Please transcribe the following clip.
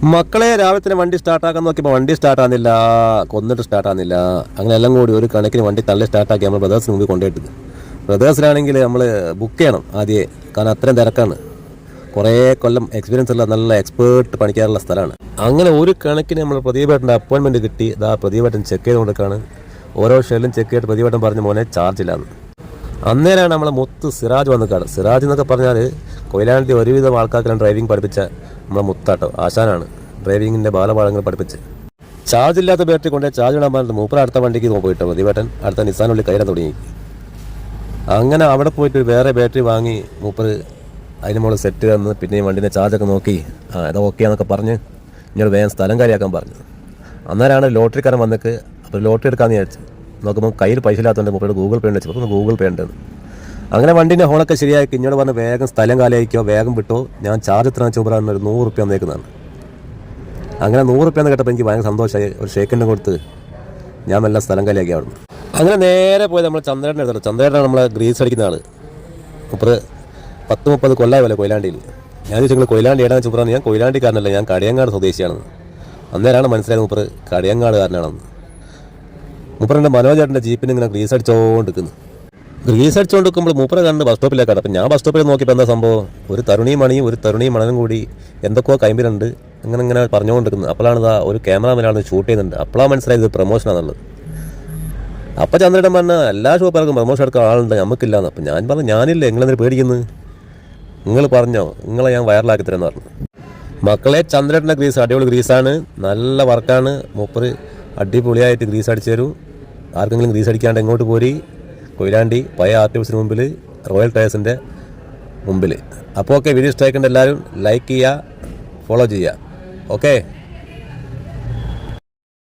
മക്കളെ രാവിലെ തന്നെ വണ്ടി സ്റ്റാർട്ടാക്കാൻ നോക്കിയപ്പോൾ വണ്ടി സ്റ്റാർട്ടാകുന്നില്ല, കൊന്നിട്ട് സ്റ്റാർട്ടാകുന്നില്ല. അങ്ങനെ എല്ലാം കൂടി ഒരു കണക്കിന് വണ്ടി തള്ളി സ്റ്റാർട്ടാക്കി നമ്മൾ ബ്രദേഴ്സിന് മുമ്പിൽ കൊണ്ടുപോയിട്ട്. ബ്രദേഴ്സിലാണെങ്കിൽ നമ്മൾ ബുക്ക് ചെയ്യണം ആദ്യമേ, കാരണം അത്രയും തിരക്കാണ്. കുറേ കൊല്ലം എക്സ്പീരിയൻസ് ഉള്ള നല്ല എക്സ്പേർട്ട് പണിക്കാറുള്ള സ്ഥലമാണ്. അങ്ങനെ ഒരു കണക്കിന് നമ്മൾ പ്രദീപേട്ടൻ്റെ അപ്പോയിൻമെൻറ്റ് കിട്ടി. ഇതാ പ്രദീപേട്ടൻ ചെക്ക് ചെയ്തുകൊണ്ടിരിക്കുകയാണ്. ഓരോ ഷെല്ലും ചെക്ക് ചെയ്തിട്ട് പ്രദീപേട്ടൻ പറഞ്ഞ മോനെ ചാർജ് ഇല്ലാന്ന്. അന്നേരമാണ് നമ്മളെ മുത്ത് സിറാജ് വന്ന് കാണും. സിറാജ് എന്നൊക്കെ പറഞ്ഞാൽ കൊയിലാണ്ടി ഒരുവിധം ആൾക്കാർക്കെല്ലാം ഡ്രൈവിംഗ് പഠിപ്പിച്ച നമ്മളെ മുത്താട്ടോ, ആശാനാണ്. ഡ്രൈവിങ്ങിൻ്റെ ബാലപാഠങ്ങൾ പഠിപ്പിച്ച് ചാർജ് ഇല്ലാത്ത ബാറ്ററി കൊണ്ടേ ചാർജ് ഇടാൻ പറഞ്ഞിട്ട് മൂപ്പർ അടുത്ത വണ്ടിക്ക് പോയിട്ട് പ്രദീപേട്ടൻ അടുത്ത നിസാനുള്ളിൽ കയ്യിലാൻ തുടങ്ങി. അങ്ങനെ അവിടെ പോയിട്ട് വേറെ ബാറ്ററി വാങ്ങി മൂപ്പർ അതിന് മുകളിൽ സെറ്റ് തന്ന് പിന്നെയും വണ്ടീൻ്റെ ചാർജൊക്കെ നോക്കി അത് ഓക്കെ എന്നൊക്കെ പറഞ്ഞ് ഇങ്ങോട്ട് വേഗം സ്ഥലം കാര്യമാക്കാൻ പറഞ്ഞു. അന്നേരമാണ് ലോട്ടറിക്കാരൻ വന്നിട്ട്. അപ്പോൾ ലോട്ടറി എടുക്കാമെന്ന് വിചാരിച്ചു. നോക്കുമ്പോൾ കയ്യിൽ പൈസ ഇല്ലാത്തതുകൊണ്ട് മൂപ്പർ ഗൂഗിൾ പേ ഉണ്ട് വെച്ചപ്പോൾ ഗൂഗിൾ പേ ഉണ്ടെന്ന്. അങ്ങനെ വണ്ടീൻ്റെ ഹോളൊക്കെ ശരിയാക്കി ഇങ്ങോട്ട് പറഞ്ഞ് വേഗം സ്ഥലം കാലിയായിക്കോ, വേഗം വിട്ടോ, ഞാൻ ചാർജ് എത്ര ചൂപ്പറാണ് ഒരു 100 റുപ്യ വന്നേക്കുന്നതാണ്. അങ്ങനെ 100 റുപ്യ എന്ന് കേട്ടപ്പോൾ എനിക്ക് ഭയങ്കര സന്തോഷമായി. ഒരു ഷേക്കിൻ്റെ കൊടുത്ത് ഞാൻ എല്ലാം സ്ഥലം കാലിയാക്കി അവിടെ നിന്ന്. അങ്ങനെ നേരെ പോയത് നമ്മൾ ചന്ദ്രേട്ടനെ എടുത്തല്ലോ. ചന്ദ്രേട്ടനാണ് നമ്മളെ ഗ്രീസ് അടിക്കുന്ന ആൾ. മൂപ്പർ 10-30 കൊല്ലമായി പോലെ കൊയിലാണ്ടിയിൽ. ഞാൻ ചോദിച്ചു നിങ്ങൾ കൊയിലാണ്ടി ഏടാന്ന് ചൂപ്പറാണ്. ഞാൻ കൊയിലാണ്ടിക്കാരനല്ല, ഞാൻ കടിയങ്ങാട് സ്വദേശിയാണെന്ന്. അന്നേരമാണ് മനസ്സിലായത് മൂപ്പർ കടിയങ്ങാടുകാരനാണെന്ന്. മൂപ്പറിൻ്റെ മനോജേട്ടൻ്റെ ജീപ്പിന് ഇങ്ങനെ ഗ്രീസ് അടിച്ചുകൊണ്ടിരിക്കുന്നു. ഗ്രീസ് അടിച്ചുകൊണ്ടിരിക്കുമ്പോൾ മൂപ്പറെ കണ്ട് ബസ് സ്റ്റോപ്പിലേക്കാണ്. അപ്പം ഞാൻ ബസ് സ്റ്റോപ്പിൽ നോക്കിയപ്പോൾ എന്താ സംഭവം, ഒരു തരുണിയും മണിയും ഒരു തരുണിയും മണനും കൂടി എന്തൊക്കെയോ കൈമ്പിലുണ്ട് ഇങ്ങനെ പറഞ്ഞുകൊണ്ടിരിക്കുന്നത്. അപ്പോഴാണ് ഇതാ ഒരു ക്യാമറാമാനാണ് ഷൂട്ട് ചെയ്യുന്നുണ്ട്. അപ്പോഴാണ് മനസ്സിലായത് പ്രൊമോഷനാണെന്നുള്ളത്. അപ്പം ചന്ദ്രേട്ടൻ പറഞ്ഞ എല്ലാ ഷോപ്പുകാർക്കും പ്രൊമോഷൻ എടുക്കാൻ ആളുണ്ട്, നമുക്കില്ലാന്ന്. അപ്പം ഞാൻ പറഞ്ഞു ഞാനില്ല, നിങ്ങളെന്തിന് പേടിക്കുന്നത്, നിങ്ങൾ പറഞ്ഞോ, നിങ്ങളെ ഞാൻ വൈറലാക്കി തരാമെന്ന് പറഞ്ഞു. മക്കളെ ചന്ദ്രേട്ടൻ്റെ ഗ്രീസ് അടിപൊളി ഗ്രീസാണ്, നല്ല വർക്കാണ്. മൂപ്പർ അടിപൊളിയായിട്ട് ഗ്രീസ് അടിച്ചു തരും. ആർക്കെങ്കിലും ഗ്രീസ് അടിക്കാണ്ട് എങ്ങോട്ട് പോരി, കൊയിലാണ്ടി പഴയ ആർട്ടിഫിസിന് മുമ്പിൽ, റോയൽ ടയേഴ്സിൻ്റെ മുമ്പിൽ. അപ്പോൾ ഓക്കെ, വീഡിയോ ഇഷ്ടമായിക്കൊണ്ട് എല്ലാവരും ലൈക്ക് ചെയ്യുക, ഫോളോ ചെയ്യുക. ഓക്കെ.